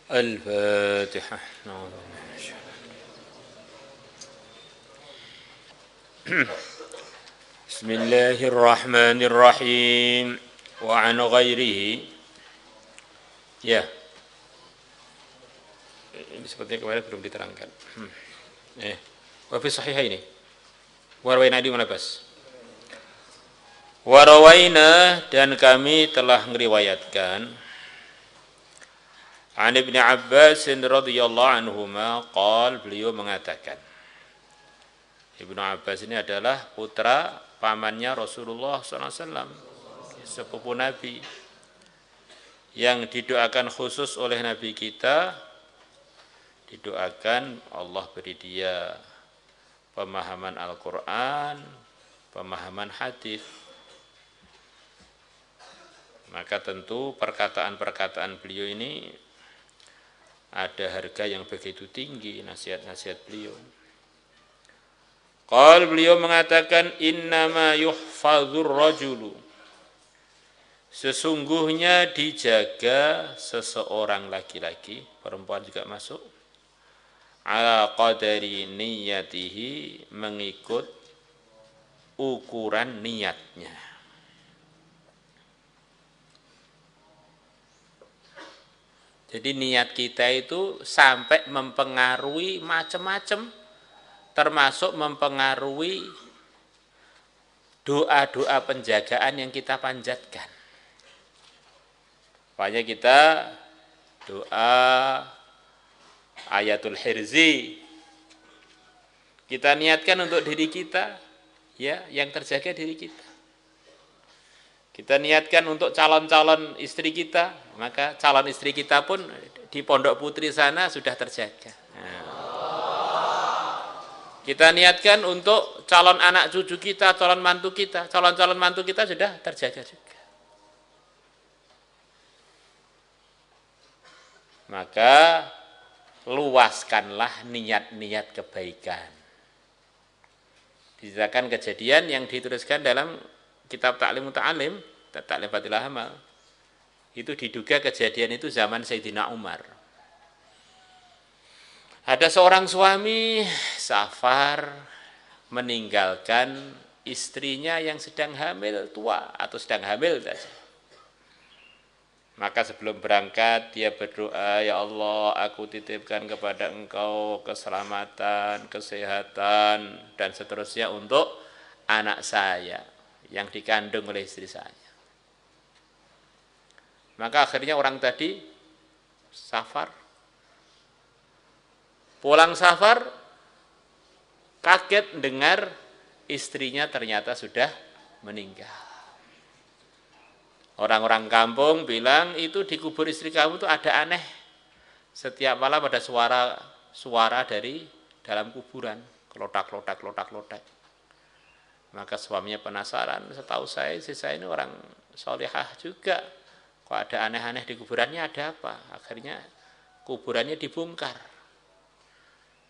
الفاتحة. بسم الله الرحمن الرحيم. وعن غيره. Ya, ini sepertinya kemarin belum diterangkan. Wa fi sahihaini. Warwaina di mana bas? Warawaina, dan kami telah meriwayatkan an Ibnu Abbas radhiyallahu anhuma qala, beliau mengatakan, Ibnu Abbas ini adalah putra pamannya Rasulullah SAW, sepupu Nabi, yang didoakan khusus oleh Nabi kita, didoakan Allah beri dia pemahaman Al-Quran, pemahaman hadis. Maka tentu perkataan-perkataan beliau ini ada harga yang begitu tinggi, nasihat-nasihat beliau. Qal, beliau mengatakan, innama yuhfazur rajulu, sesungguhnya dijaga seseorang laki-laki, perempuan juga masuk, ala qadari niyatihi, mengikut ukuran niatnya. Jadi niat kita itu sampai mempengaruhi macam-macam, termasuk mempengaruhi doa-doa penjagaan yang kita panjatkan. Makanya kita doa ayatul hirzi, kita niatkan untuk diri kita, ya, yang terjaga diri kita. Kita niatkan untuk calon-calon istri kita, maka calon istri kita pun di Pondok Putri sana sudah terjaga. Kita niatkan untuk calon anak cucu kita, calon mantu kita, calon-calon mantu kita sudah terjaga juga. Maka luaskanlah niat-niat kebaikan. Diceritakan kejadian yang dituliskan dalam kitab Ta'lim Muta'alim, Ta'lim Fadilah Amal. Itu diduga kejadian itu zaman Sayyidina Umar. Ada seorang suami safar meninggalkan istrinya yang sedang hamil tua atau sedang hamil saja. Maka sebelum berangkat dia berdoa, ya Allah, aku titipkan kepada Engkau keselamatan, kesehatan, dan seterusnya untuk anak saya yang dikandung oleh istri saya. Maka akhirnya orang tadi safar, pulang safar, kaget dengar istrinya ternyata sudah meninggal. Orang-orang kampung bilang, itu di kubur istri kamu itu ada aneh. Setiap malam ada suara dari dalam kuburan, kelotak-kelotak, kelotak-kelotak. Maka suaminya penasaran, setahu saya istri saya ini orang solehah juga, kok ada aneh-aneh di kuburannya, ada apa? Akhirnya kuburannya dibongkar.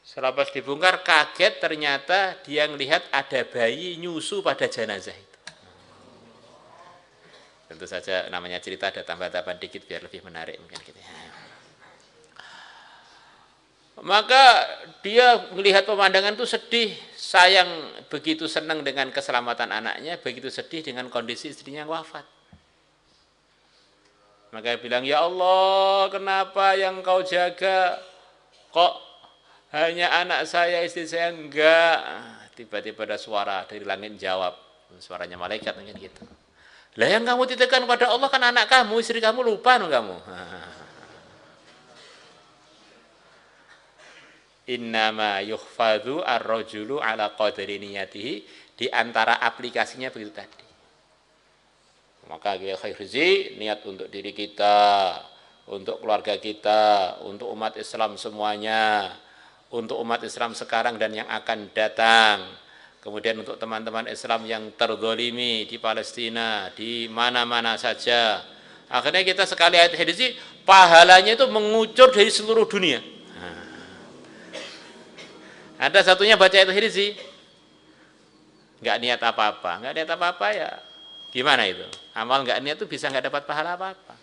Selepas dibongkar, kaget ternyata dia melihat ada bayi nyusu pada jenazah itu. Tentu saja namanya cerita ada tambah-tambahan dikit biar lebih menarik mungkin gitu. Maka dia melihat pemandangan itu sedih, sayang, begitu senang dengan keselamatan anaknya, begitu sedih dengan kondisi istrinya yang wafat. Maka dia bilang, ya Allah, kenapa yang kau jaga kok hanya anak saya, istri saya enggak? Tiba-tiba ada suara dari langit jawab, suaranya malaikat mungkin gitu. Lah yang kamu titipkan kepada Allah kan anak kamu, istri kamu lupa no kamu. Innama yukhfadhu ar-rajulu ala qadri niyatihi, di antara aplikasinya begitu tadi. Maka khairzi, niat untuk diri kita, untuk keluarga kita, untuk umat Islam semuanya, untuk umat Islam sekarang dan yang akan datang. Kemudian untuk teman-teman Islam yang terzalimi di Palestina, di mana-mana saja. Akhirnya kita sekali ayat hadis, pahalanya itu mengucur dari seluruh dunia. Ada satunya baca ayat hadis, nggak niat apa-apa, ya gimana itu? Amal nggak niat itu bisa nggak dapat pahala apa-apa.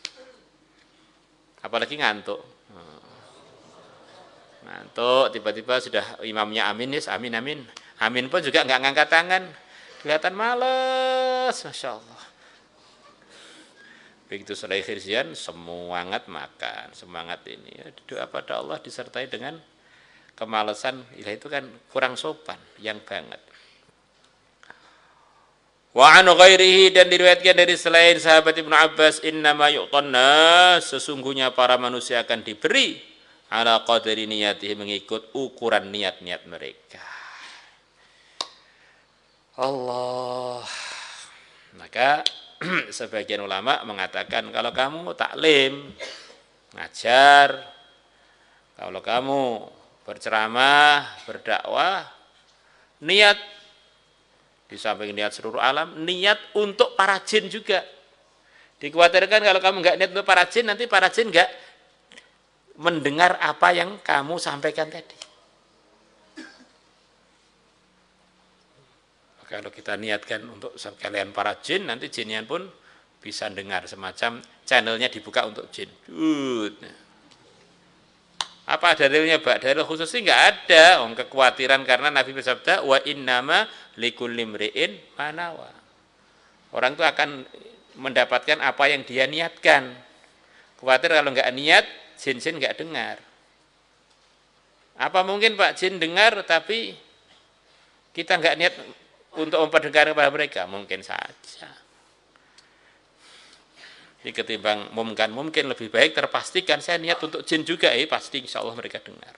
Apalagi ngantuk. Ngantuk, tiba-tiba sudah imamnya amin, yes, amin, amin. Amin pun juga nggak ngangkat tangan. Kelihatan males, Masya Allah. Begitu selesai khirzian, semangat makan, semangat ini. Ya, doa pada Allah disertai dengan kemalasan, ya itu kan kurang sopan, yang banget. Wa an ghairihi, dan diriwayatkan dari selain sahabat Ibnu Abbas, innama yu'tanna, sesungguhnya para manusia akan diberi ala qadri niyatihi, mengikut ukuran niat-niat mereka. Allah. Maka sebagian ulama mengatakan kalau kamu taklim, ngajar, kalau kamu berceramah, berdakwah, niat di samping niat seluruh alam, niat untuk para jin juga. Dikhawatirkan kalau kamu nggak niat untuk para jin, nanti para jin nggak mendengar apa yang kamu sampaikan tadi. Kalau kita niatkan untuk sekalian para jin, nanti jinnya pun bisa dengar, semacam channelnya dibuka untuk jin. Apa dalilnya, Pak? Dalil khusus sih nggak ada. Kekhawatiran karena Nabi bersabda, wa innama likulli imri'in ma nawa. Orang itu akan mendapatkan apa yang dia niatkan. Khawatir kalau nggak niat, jin-jin nggak dengar. Apa mungkin Pak jin dengar tapi kita nggak niat untuk memperdengarkan kepada mereka? Mungkin saja. Jadi ketimbang mungkin lebih baik terpastikan saya niat untuk jin juga, pasti insya Allah mereka dengar.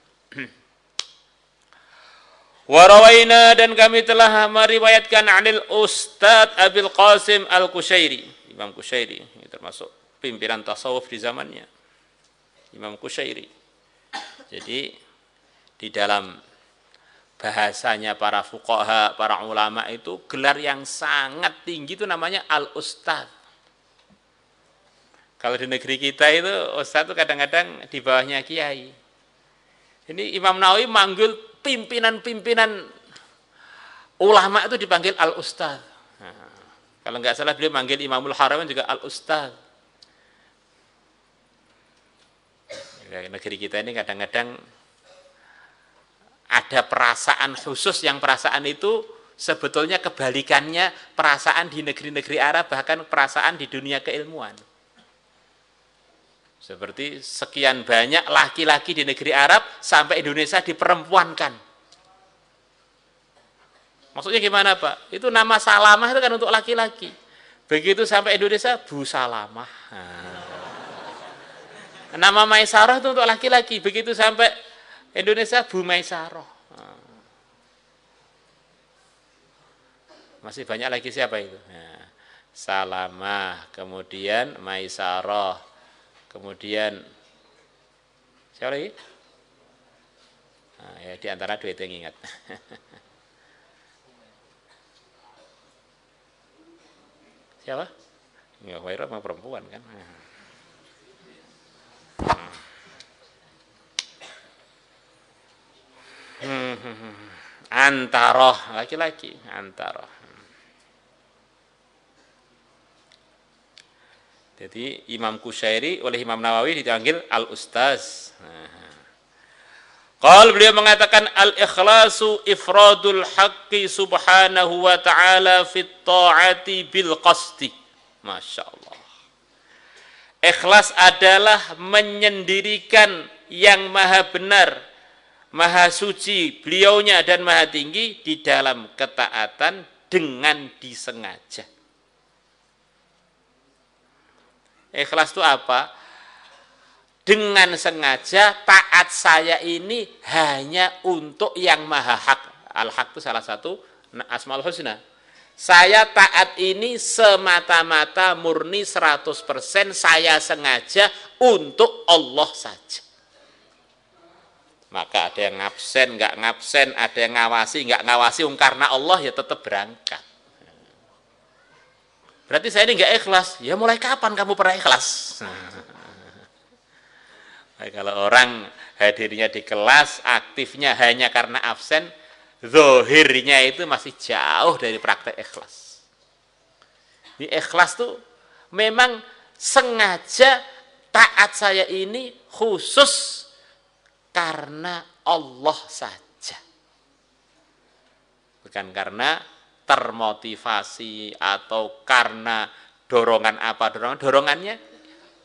Warawaina, dan kami telah meriwayatkan anil Ustadz Abil Qasim Al-Qushairi, Imam Qushairi, ini termasuk pimpinan tasawuf di zamannya, Imam Qushairi. Jadi di dalam bahasanya para fuqaha, para ulama itu gelar yang sangat tinggi itu namanya Al-Ustadz. Kalau di negeri kita itu Ustadz itu kadang-kadang di bawahnya kiai. Ini Imam Nawawi manggil pimpinan-pimpinan ulama itu dipanggil Al-Ustadz. Nah, kalau nggak salah beliau manggil Imamul Haramain juga Al-Ustadz. Negeri kita ini kadang-kadang ada perasaan khusus, yang perasaan itu sebetulnya kebalikannya perasaan di negeri-negeri Arab, bahkan perasaan di dunia keilmuan. Seperti sekian banyak laki-laki di negeri Arab sampai Indonesia diperempuankan. Maksudnya gimana Pak? Itu nama Salamah itu kan untuk laki-laki. Begitu sampai Indonesia, Bu Salamah. Nama Maisarah itu untuk laki-laki. Begitu sampai Indonesia, Bu Maisarah. Masih banyak lagi siapa itu? Salamah, kemudian Maisarah. Kemudian siapa lagi? Nah, ya, di antara dua itu yang ingat. Siapa? Enggak, Khairah mah perempuan kan. Antaroh, laki-laki, Antaroh. Jadi Imam Qushairi oleh Imam Nawawi dipanggil Al-Ustaz. Qal, beliau mengatakan al-ikhlasu ifradul haqqi subhanahu wa ta'ala fit ta'ati bil qasdi. Masya Allah. Ikhlas adalah menyendirikan yang maha benar, maha suci beliaunya dan maha tinggi di dalam ketaatan dengan disengaja. Ikhlas itu apa? Dengan sengaja taat saya ini hanya untuk yang maha hak. Al-haq itu salah satu Asmaul Husna. Saya taat ini semata-mata murni 100%, saya sengaja untuk Allah saja. Maka ada yang ngabsen, nggak ngabsen, ada yang ngawasi, nggak ngawasi, karena Allah ya tetap berangkat. Berarti saya ini nggak ikhlas. Ya mulai kapan kamu pernah ikhlas? Kalau orang hadirnya di kelas, aktifnya hanya karena absen, zahirnya itu masih jauh dari praktek ikhlas. Di ikhlas tuh memang sengaja taat saya ini khusus karena Allah saja. Bukan karena termotivasi atau karena dorongan apa, dorongannya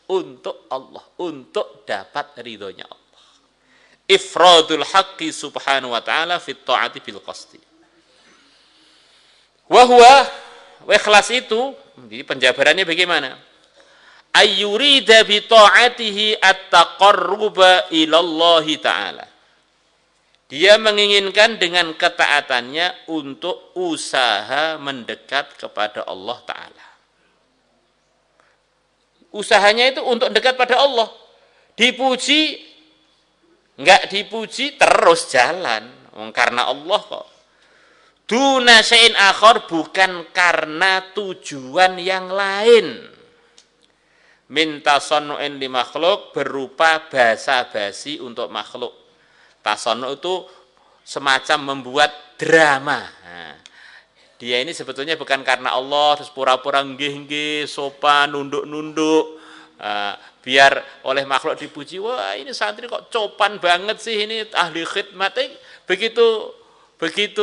untuk Allah, untuk dapat ridhonya Allah. Ifradul haqqi subhanahu wa ta'ala fit ta'ati bil qasdi. Wa huwa, ikhlas itu, jadi penjabarannya bagaimana? Ayyurida bi ta'atihi at-taqarruba ilallahi ta'ala. Dia menginginkan dengan ketaatannya untuk usaha mendekat kepada Allah Ta'ala. Usahanya itu untuk dekat pada Allah. Dipuji, enggak dipuji, terus jalan. Karena Allah kok. Duna syai'in akhar, bukan karena tujuan yang lain. Min tasannu'in li makhluk, berupa basa-basi untuk makhluk. Tasannu' itu semacam membuat drama. Nah, dia ini sebetulnya bukan karena Allah, terus pura-pura nggih-nggih, sopan, nunduk-nunduk, biar oleh makhluk dipuji. Wah, ini santri kok copan banget sih, ini ahli khidmat. Begitu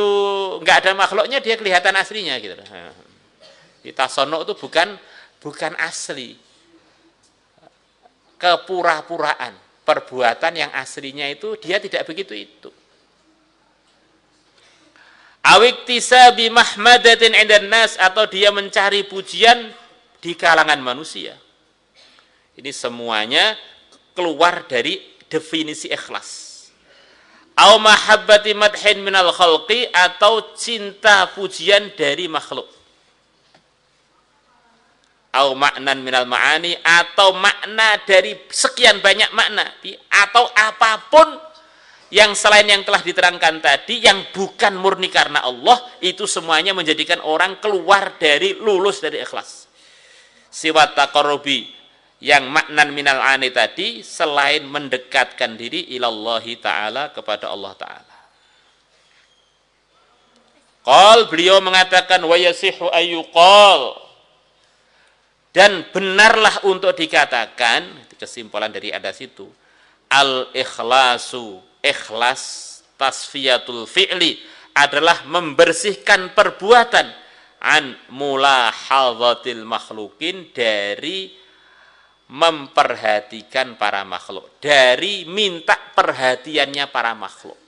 nggak ada makhluknya, dia kelihatan aslinya gitu. Tasannu' itu bukan asli, kepura-puraan. Perbuatan yang aslinya itu dia tidak begitu itu. Awiktisabi mahmadatin 'indan nas, atau dia mencari pujian di kalangan manusia. Ini semuanya keluar dari definisi ikhlas. Au mahabbati madhin minal khalqi, atau cinta pujian dari makhluk. Au maknan minal ma'ani, atau makna dari sekian banyak makna, atau apapun yang selain yang telah diterangkan tadi, yang bukan murni karena Allah, itu semuanya menjadikan orang keluar dari, lulus dari ikhlas. Siwat taqarrubi, yang maknan minal ani tadi, selain mendekatkan diri ilallahi ta'ala, kepada Allah ta'ala. Qal, beliau mengatakan wa yasihu ayyuqal, dan benarlah untuk dikatakan, kesimpulan dari adas itu, al-ikhlasu, ikhlas, tasfiyatul fi'li, adalah membersihkan perbuatan, an mulahadzatil makhlukin, dari memperhatikan para makhluk, dari minta perhatiannya para makhluk.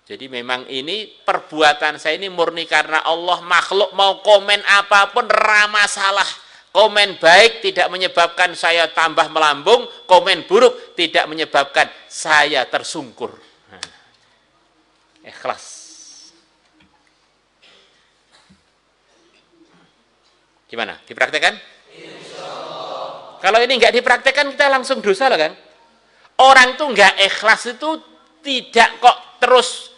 Jadi memang ini perbuatan saya ini murni karena Allah. Makhluk mau komen apapun ramah salah. Komen baik tidak menyebabkan saya tambah melambung, komen buruk tidak menyebabkan saya tersungkur. Ikhlas. Gimana? Dipraktekkan? Kalau ini enggak dipraktekkan, kita langsung dosa loh kan? Orang tuh enggak ikhlas itu tidak kok terus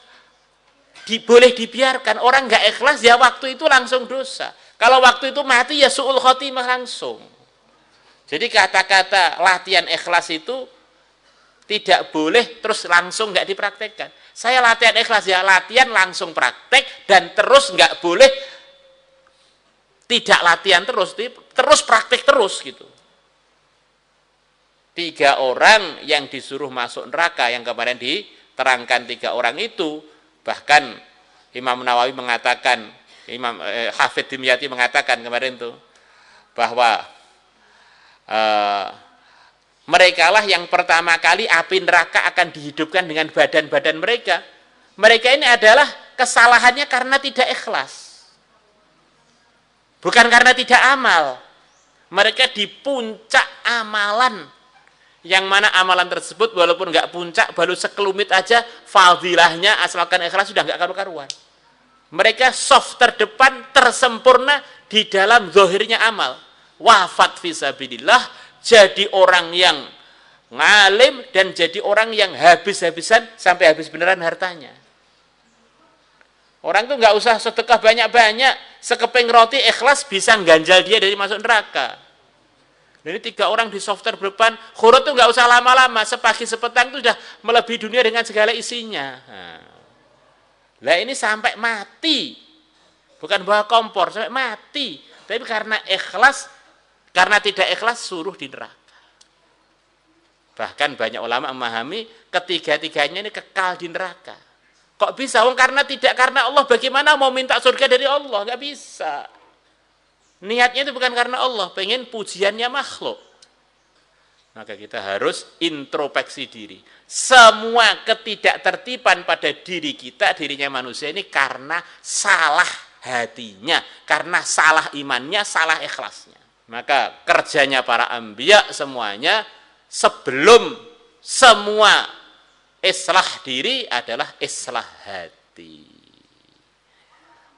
boleh dibiarkan. Orang nggak ikhlas ya waktu itu langsung dosa. Kalau waktu itu mati ya su'ul khotimah langsung. Jadi kata-kata latihan ikhlas itu tidak boleh terus langsung nggak dipraktekkan. Saya latihan ikhlas ya latihan langsung praktek, dan terus nggak boleh tidak latihan terus praktek terus gitu. 3 orang yang disuruh masuk neraka, yang kemarin diterangkan 3 orang itu, bahkan Imam Nawawi mengatakan, Imam Hafidz Dimyati mengatakan kemarin itu, bahwa mereka lah yang pertama kali api neraka akan dihidupkan dengan badan-badan mereka. Mereka ini adalah kesalahannya karena tidak ikhlas, bukan karena tidak amal. Mereka di puncak amalan, yang mana amalan tersebut walaupun nggak puncak, baru sekelumit aja fadilahnya, asalkan ikhlas sudah nggak karu-karuan. Mereka soft terdepan, tersempurna di dalam zahirnya amal. Wafat fisabilillah, jadi orang yang ngalim, dan jadi orang yang habis-habisan sampai habis beneran hartanya. Orang tuh nggak usah sedekah banyak-banyak, sekeping roti ikhlas bisa ngganjal dia dari masuk neraka. Jadi 3 orang di soft terdepan, khurut tuh nggak usah lama-lama, sepagi sepetang itu sudah melebihi dunia dengan segala isinya. Nah ini sampai mati, bukan bawa kompor, sampai mati. Tapi karena ikhlas, karena tidak ikhlas suruh di neraka. Bahkan banyak ulama memahami ketiga-tiganya ini kekal di neraka. Kok bisa? Karena tidak karena Allah. Bagaimana mau minta surga dari Allah? Nggak bisa. Niatnya itu bukan karena Allah, pengen pujiannya makhluk. Maka kita harus introspeksi diri. Semua ketidaktertiban pada diri kita, dirinya manusia ini karena salah hatinya, karena salah imannya, salah ikhlasnya. Maka kerjanya para anbiya semuanya sebelum semua islah diri adalah islah hati.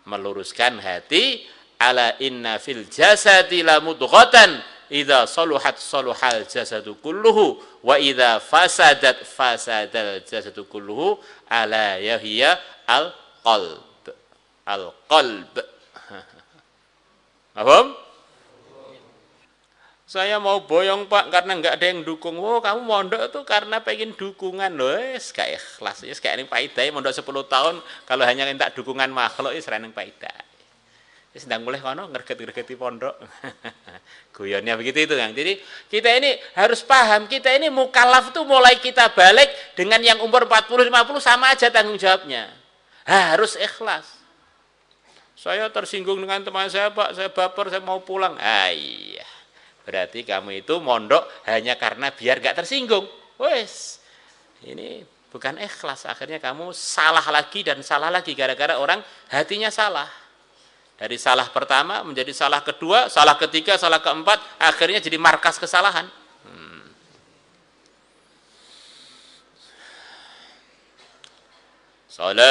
Meluruskan hati, ala inna fil jasadi la mudghatan idza saluhat saluhal jasadu kulluhu wa idza fasadat fasadal jasadu kulluhu ala yahiya al qalb. Paham? Saya mau boyong Pak karena nggak ada yang dukung. Oh, kamu mondok tuh karena pengen dukungan loh. Kayak ikhlas. Kayak ini paidai mondok 10 tahun kalau hanya minta dukungan makhluk ya serang paidai. Sedang mulai kono ngerget-ngergeti pondok. Guyonnya begitu itu kan. Jadi kita ini harus paham, kita ini mukallaf tuh mulai kita balik dengan yang umur 40 50 sama aja tanggung jawabnya. Harus ikhlas. Saya tersinggung dengan teman saya, Pak, saya baper, saya mau pulang. Iya. Berarti kamu itu mondok hanya karena biar gak tersinggung. Wes. Ini bukan ikhlas. Akhirnya kamu salah lagi dan salah lagi gara-gara orang hatinya salah. Dari salah pertama menjadi salah kedua, salah ketiga, salah keempat, akhirnya jadi markas kesalahan. Salat